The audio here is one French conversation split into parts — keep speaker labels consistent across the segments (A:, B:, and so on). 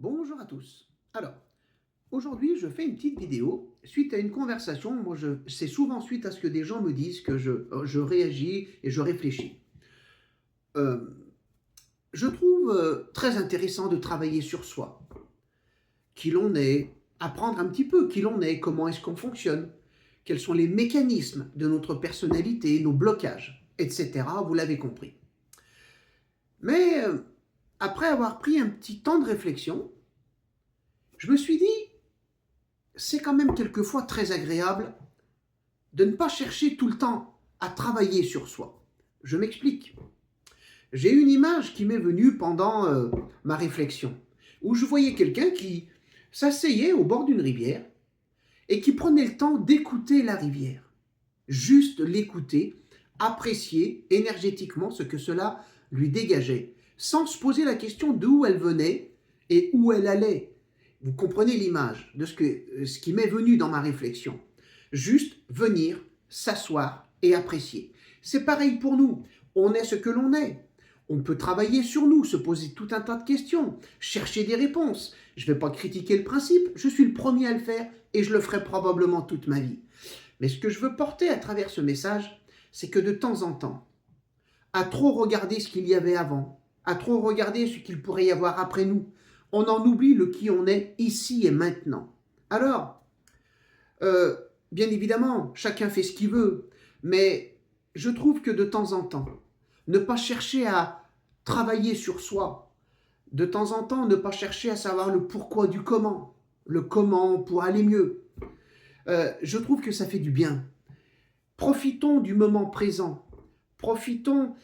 A: Bonjour à tous. Alors, aujourd'hui, je fais une petite vidéo suite à une conversation. C'est souvent suite à ce que des gens me disent que je réagis et je réfléchis. Euh, je trouve très intéressant de travailler sur soi, qui l'on est, apprendre un petit peu qui l'on est, comment est-ce qu'on fonctionne, quels sont les mécanismes de notre personnalité, nos blocages, etc. Vous l'avez compris. Mais après avoir pris un petit temps de réflexion, je me suis dit, c'est quand même quelquefois très agréable de ne pas chercher tout le temps à travailler sur soi. Je m'explique. J'ai une image qui m'est venue pendant ma réflexion, où je voyais quelqu'un qui s'asseyait au bord d'une rivière et qui prenait le temps d'écouter la rivière. Juste l'écouter, apprécier énergétiquement ce que cela lui dégageait, sans se poser la question d'où elle venait et où elle allait. Vous comprenez l'image de ce qui m'est venu dans ma réflexion. Juste venir, s'asseoir et apprécier. C'est pareil pour nous. On est ce que l'on est. On peut travailler sur nous, se poser tout un tas de questions, chercher des réponses. Je ne vais pas critiquer le principe, je suis le premier à le faire et je le ferai probablement toute ma vie. Mais ce que je veux porter à travers ce message, c'est que de temps en temps, à trop regarder ce qu'il y avait avant, à trop regarder ce qu'il pourrait y avoir après nous, on en oublie le qui on est ici et maintenant. Alors, bien évidemment, chacun fait ce qu'il veut, mais je trouve que de temps en temps, ne pas chercher à travailler sur soi, de temps en temps, ne pas chercher à savoir le pourquoi du comment, le comment pour aller mieux, je trouve que ça fait du bien. Profitons du moment présent, profitons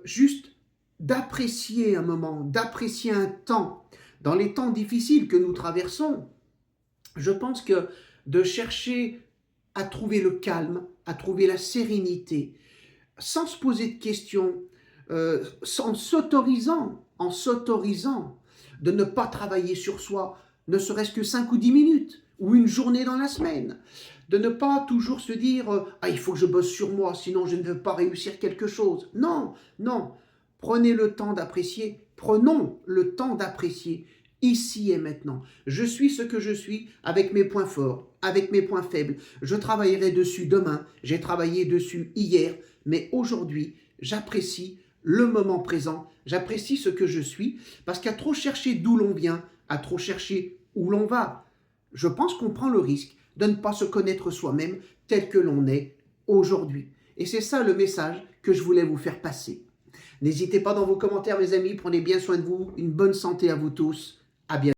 A: juste d'apprécier un moment, d'apprécier un temps. Dans les temps difficiles que nous traversons, je pense que de chercher à trouver le calme, à trouver la sérénité, sans se poser de questions, en s'autorisant de ne pas travailler sur soi, ne serait-ce que 5 ou 10 minutes, ou une journée dans la semaine, de ne pas toujours se dire « Ah, il faut que je bosse sur moi, sinon je ne veux pas réussir quelque chose ». Non, non, prenez le temps d'apprécier, prenons le temps d'apprécier, ici et maintenant. Je suis ce que je suis avec mes points forts, avec mes points faibles. Je travaillerai dessus demain, j'ai travaillé dessus hier, mais aujourd'hui, j'apprécie le moment présent, j'apprécie ce que je suis, parce qu'à trop chercher d'où l'on vient, à trop chercher où l'on va, je pense qu'on prend le risque de ne pas se connaître soi-même tel que l'on est aujourd'hui. Et c'est ça le message que je voulais vous faire passer. N'hésitez pas dans vos commentaires, mes amis, prenez bien soin de vous, une bonne santé à vous tous, à bientôt.